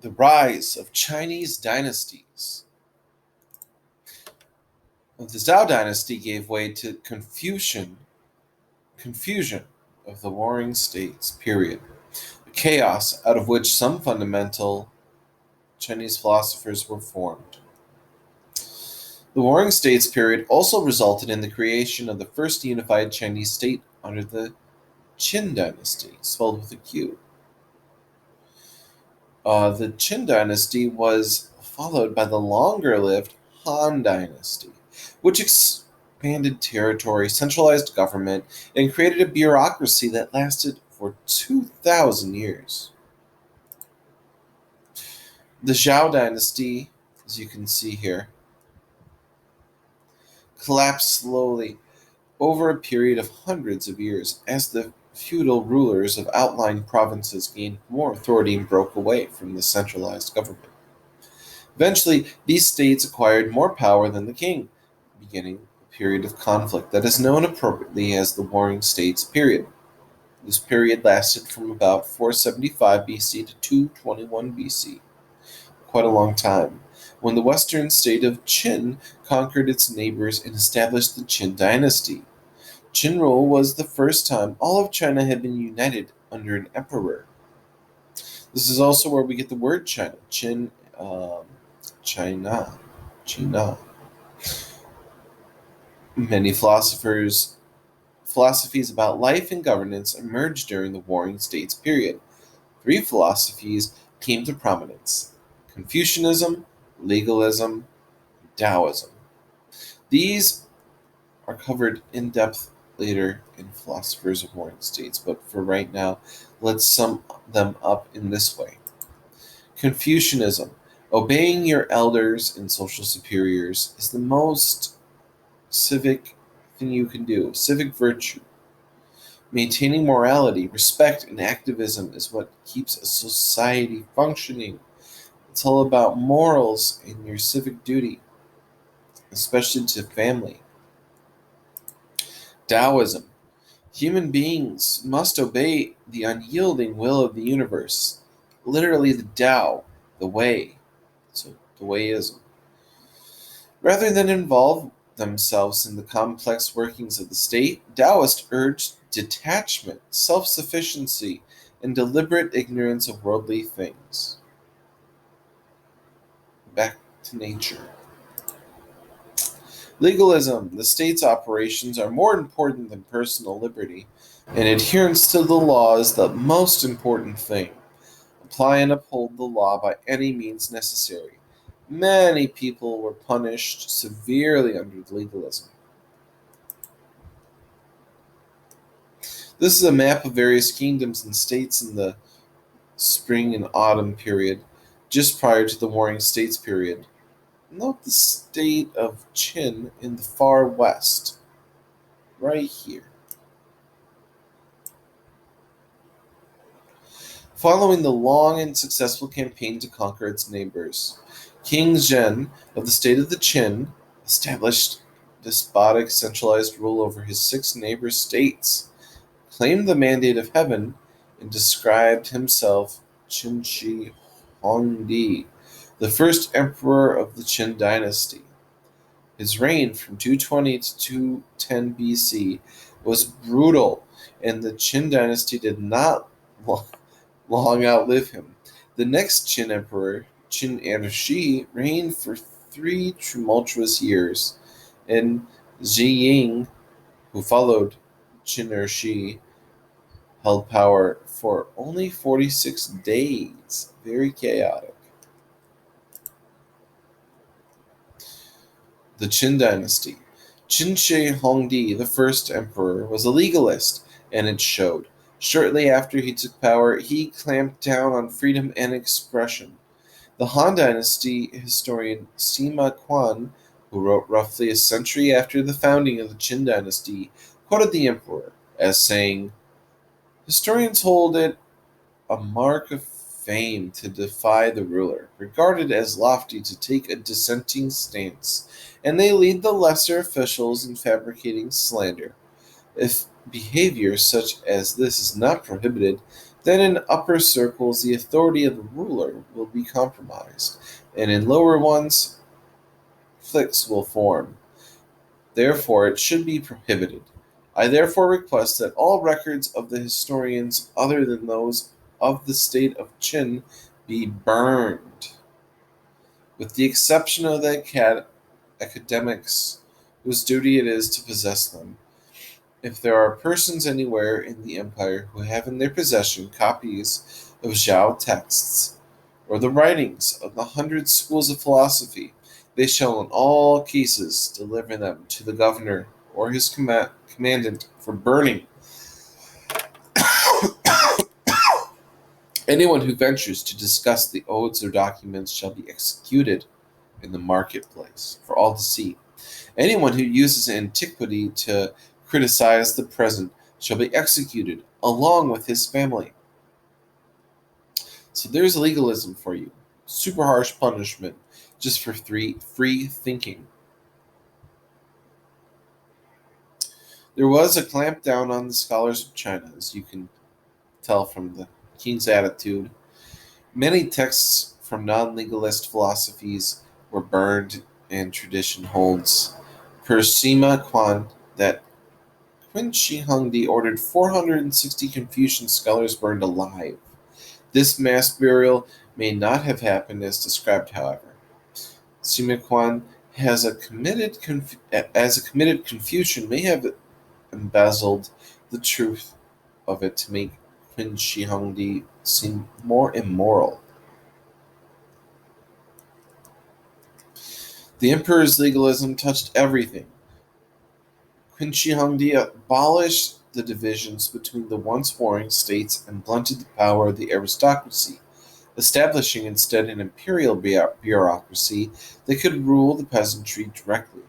The rise of Chinese dynasties. The Zhao dynasty gave way to confusion of the Warring States period, a chaos out of which some fundamental Chinese philosophers were formed. The Warring States period also resulted in the creation of the first unified Chinese state under the Qin Dynasty, spelled with a Q. The Qin Dynasty was followed by the longer-lived Han Dynasty, which expanded territory, centralized government, and created a bureaucracy that lasted for 2,000 years. The Zhao Dynasty, as you can see here, collapsed slowly over a period of hundreds of years as the feudal rulers of outlying provinces gained more authority and broke away from the centralized government. Eventually, these states acquired more power than the king, beginning a period of conflict that is known appropriately as the Warring States period. This period lasted from about 475 BC to 221 BC, quite a long time, when the western state of Qin conquered its neighbors and established the Qin Dynasty. Qin rule was the first time all of China had been united under an emperor. This is also where we get the word China. China. Many philosophies about life and governance emerged during the Warring States period. 3 philosophies came to prominence: Confucianism, Legalism, and Daoism. These are covered in depth later in Philosophers of Warring States, but for right now, let's sum them up in this way. Confucianism: obeying your elders and social superiors is the most civic thing you can do, civic virtue. Maintaining morality, respect, and activism is what keeps a society functioning. It's all about morals and your civic duty, especially to family. Daoism: human beings must obey the unyielding will of the universe, literally the Tao, the way, so Daoism. Rather than involve themselves in the complex workings of the state, Taoists urged detachment, self-sufficiency, and deliberate ignorance of worldly things. Back to nature. Legalism: the state's operations are more important than personal liberty, and adherence to the law is the most important thing. Apply and uphold the law by any means necessary. Many people were punished severely under legalism. This is a map of various kingdoms and states in the spring and autumn period, just prior to the Warring States period. Note the state of Qin in the far west, right here. Following the long and successful campaign to conquer its neighbors, King Zhen of the state of the Qin established despotic centralized rule over his 6 neighbor states, claimed the mandate of heaven, and described himself Qin Shi Huangdi, the first emperor of the Qin Dynasty. His reign from 220 to 210 BC was brutal, and the Qin Dynasty did not long outlive him. The next Qin emperor, Qin Ershi, reigned for 3 tumultuous years, and Zhi Ying, who followed Qin Ershi, held power for only 46 days. Very chaotic. The Qin Dynasty. Qin Shi Huangdi, the first emperor, was a legalist, and it showed. Shortly after he took power, he clamped down on freedom and expression. The Han Dynasty historian Sima Quan, who wrote roughly a century after the founding of the Qin Dynasty, quoted the emperor as saying, "Historians hold it a mark of fame to defy the ruler, regarded as lofty to take a dissenting stance, and they lead the lesser officials in fabricating slander. If behavior such as this is not prohibited, then in upper circles the authority of the ruler will be compromised, and in lower ones, cliques will form. Therefore, it should be prohibited. I therefore request that all records of the historians other than those of the state of Qin be burned, with the exception of the academics whose duty it is to possess them. If there are persons anywhere in the empire who have in their possession copies of Zhao texts, or the writings of the 100 schools of philosophy, they shall in all cases deliver them to the governor or his commandant for burning. Anyone who ventures to discuss the odes or documents shall be executed in the marketplace for all to see. Anyone who uses antiquity to criticize the present shall be executed along with his family. So there's legalism for you. Super harsh punishment just for free thinking. There was a clampdown on the scholars of China, as you can tell from the king's attitude. Many texts from non-legalist philosophies were burned, and tradition holds per Sima Quan that Qin Shi Huangdi ordered 460 Confucian scholars burned alive. This mass burial may not have happened as described, however. Sima Quan, as a committed Confucian, may have embezzled the truth of it to make Qin Shi Huangdi seem more immoral. The emperor's legalism touched everything. Qin Shi Huangdi abolished the divisions between the once warring states and blunted the power of the aristocracy, establishing instead an imperial bureaucracy that could rule the peasantry directly,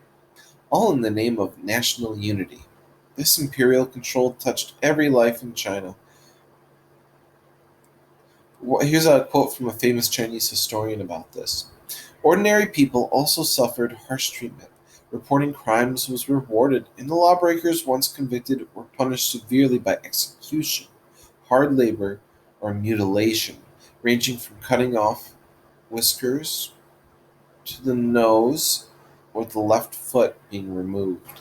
all in the name of national unity. This imperial control touched every life in China. Here's a quote from a famous Chinese historian about this. Ordinary people also suffered harsh treatment. Reporting crimes was rewarded, and the lawbreakers once convicted were punished severely by execution, hard labor, or mutilation, ranging from cutting off whiskers to the nose or the left foot being removed.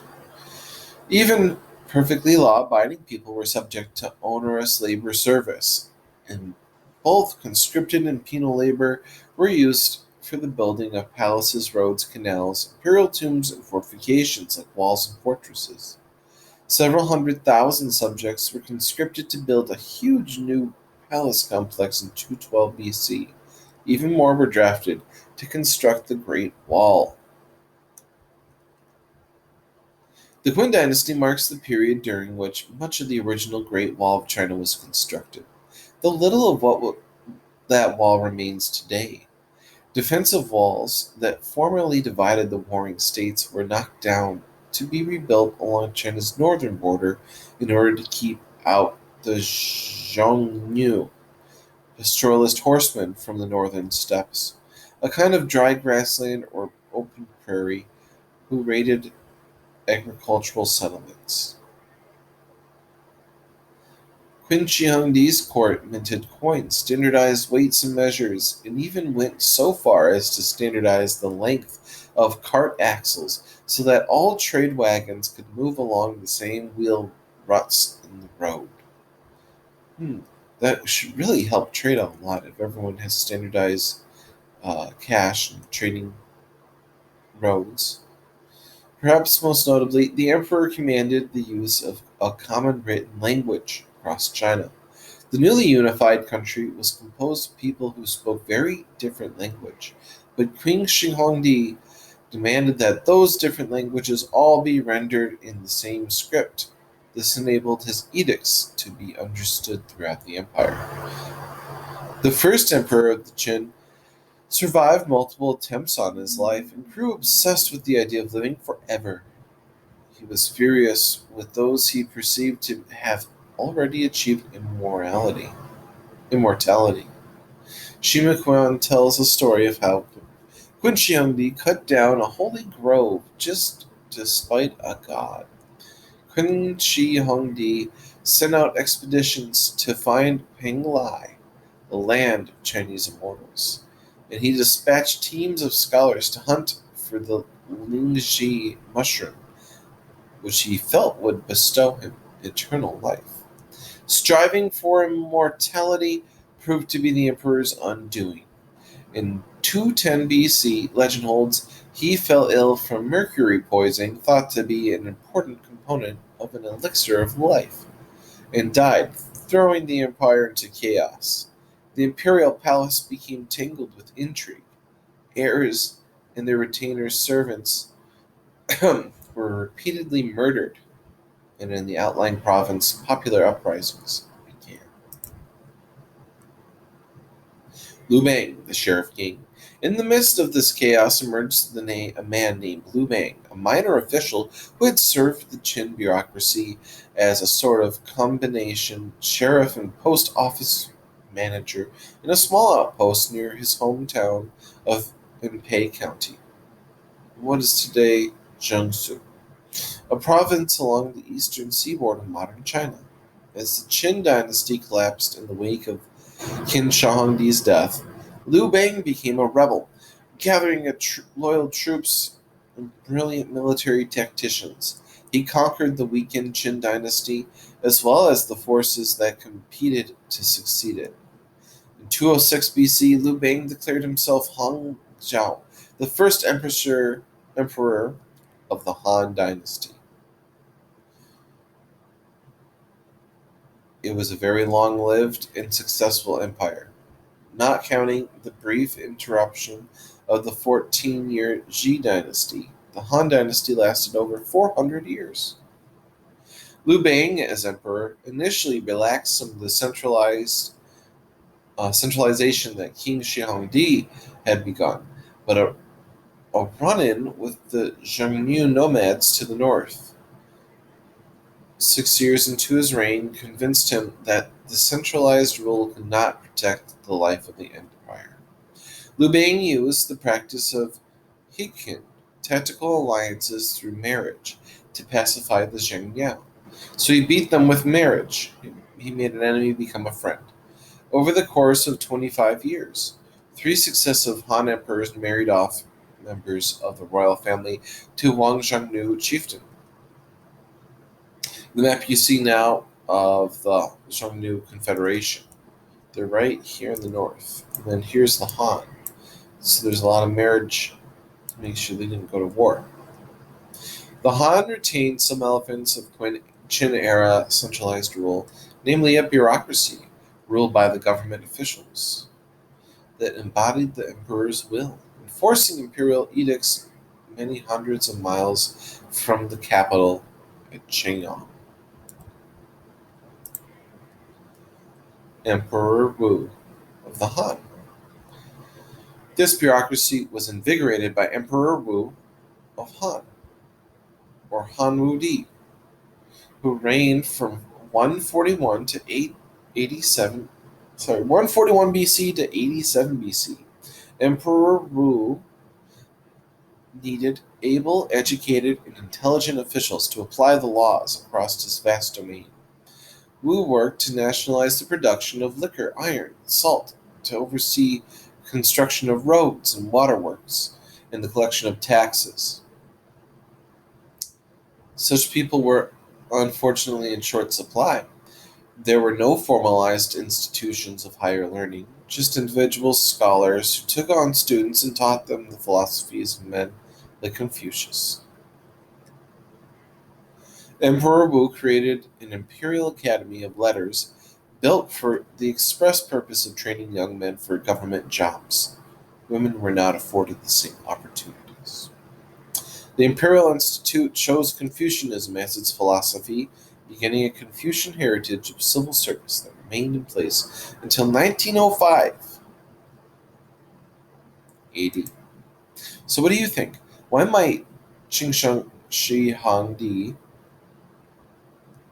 Even perfectly law-abiding people were subject to onerous labor service, and both conscripted and penal labor were used for the building of palaces, roads, canals, imperial tombs, and fortifications like walls and fortresses. Several 100,000 subjects were conscripted to build a huge new palace complex in 212 BC. Even more were drafted to construct the Great Wall. The Qin Dynasty marks the period during which much of the original Great Wall of China was constructed, though little of that wall remains today. Defensive walls that formerly divided the warring states were knocked down to be rebuilt along China's northern border in order to keep out the Xiongnu, pastoralist horsemen from the northern steppes, a kind of dry grassland or open prairie, who raided agricultural settlements. Qin Shi Huangdi's court minted coins, standardized weights and measures, and even went so far as to standardize the length of cart axles so that all trade wagons could move along the same wheel ruts in the road. That should really help trade a lot if everyone has standardized cash and trading roads. Perhaps most notably, the emperor commanded the use of a common written language across China. The newly unified country was composed of people who spoke very different language, but Qin Shi Huangdi demanded that those different languages all be rendered in the same script. This enabled his edicts to be understood throughout the empire. The first emperor of the Qin survived multiple attempts on his life and grew obsessed with the idea of living forever. He was furious with those he perceived to have already achieved immortality. Shima Quan tells a story of how Qin Shi Huangdi cut down a holy grove just to spite a god. Qin Shi Huangdi sent out expeditions to find Penglai, the land of Chinese immortals, and he dispatched teams of scholars to hunt for the Lingji mushroom, which he felt would bestow him eternal life. Striving for immortality proved to be the emperor's undoing. In 210 BC, legend holds he fell ill from mercury poisoning, thought to be an important component of an elixir of life, and died, throwing the empire into chaos. The imperial palace became tangled with intrigue. Heirs and their retainers' servants were repeatedly murdered, and in the outlying province, popular uprisings began. Liu Bang, the Sheriff King. In the midst of this chaos emerged a man named Liu Bang, a minor official who had served the Qin bureaucracy as a sort of combination sheriff and post office manager in a small outpost near his hometown of Enpei County, what is today Jiangsu, a province along the eastern seaboard of modern China. As the Qin Dynasty collapsed in the wake of Qin Shi Huangdi's death, Liu Bang became a rebel, gathering loyal troops and brilliant military tacticians. He conquered the weakened Qin Dynasty as well as the forces that competed to succeed it. In 206 BC, Liu Bang declared himself Hong Zhao, the first emperor of the Han Dynasty. It was a very long-lived and successful empire, not counting the brief interruption of the 14-year Qi Dynasty. The Han Dynasty lasted over 400 years. Liu Bang, as emperor, initially relaxed some of the centralization that King Shi Huangdi had begun, but a run-in with the Xiongnu nomads to the north, 6 years into his reign, convinced him that the centralized rule could not protect the life of the empire. Liu Bang used the practice of hikin, tactical alliances through marriage, to pacify the Zhengyao. So he beat them with marriage. He made an enemy become a friend. Over the course of 25 years, 3 successive Han emperors married off members of the royal family to Wang Xiongnu chieftain. The map you see now of the Xiongnu Confederation. They're right here in the north. And then here's the Han. So there's a lot of marriage to make sure they didn't go to war. The Han retained some elements of Qin-era centralized rule, namely a bureaucracy ruled by the government officials that embodied the emperor's will, enforcing imperial edicts many hundreds of miles from the capital at Chang'an. Emperor Wu of the Han. This bureaucracy was invigorated by Emperor Wu of Han, or Han Wudi, who reigned from 141 to 141 BC to 87 BC. Emperor Wu needed able, educated, and intelligent officials to apply the laws across his vast domain. Wu worked to nationalize the production of liquor, iron, and salt, to oversee construction of roads and waterworks, and the collection of taxes. Such people were unfortunately in short supply. There were no formalized institutions of higher learning, just individual scholars who took on students and taught them the philosophies of men like Confucius. Emperor Wu created an imperial academy of letters built for the express purpose of training young men for government jobs. Women were not afforded the same opportunities. The Imperial Institute chose Confucianism as its philosophy, beginning a Confucian heritage of civil service that remained in place until 1905 AD. So what do you think? Why might Qin Shi Huangdi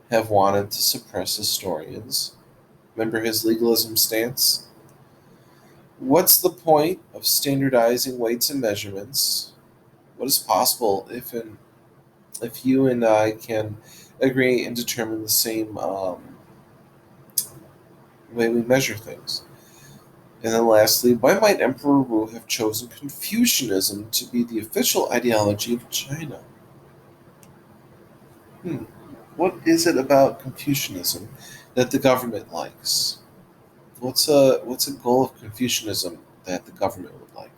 have wanted to suppress historians? Remember his legalism stance? What's the point of standardizing weights and measurements? What is possible if you and I can agree and determine the same way we measure things. And then lastly, why might Emperor Wu have chosen Confucianism to be the official ideology of China? Hmm. What is it about Confucianism that the government likes? What's a goal of Confucianism that the government would like?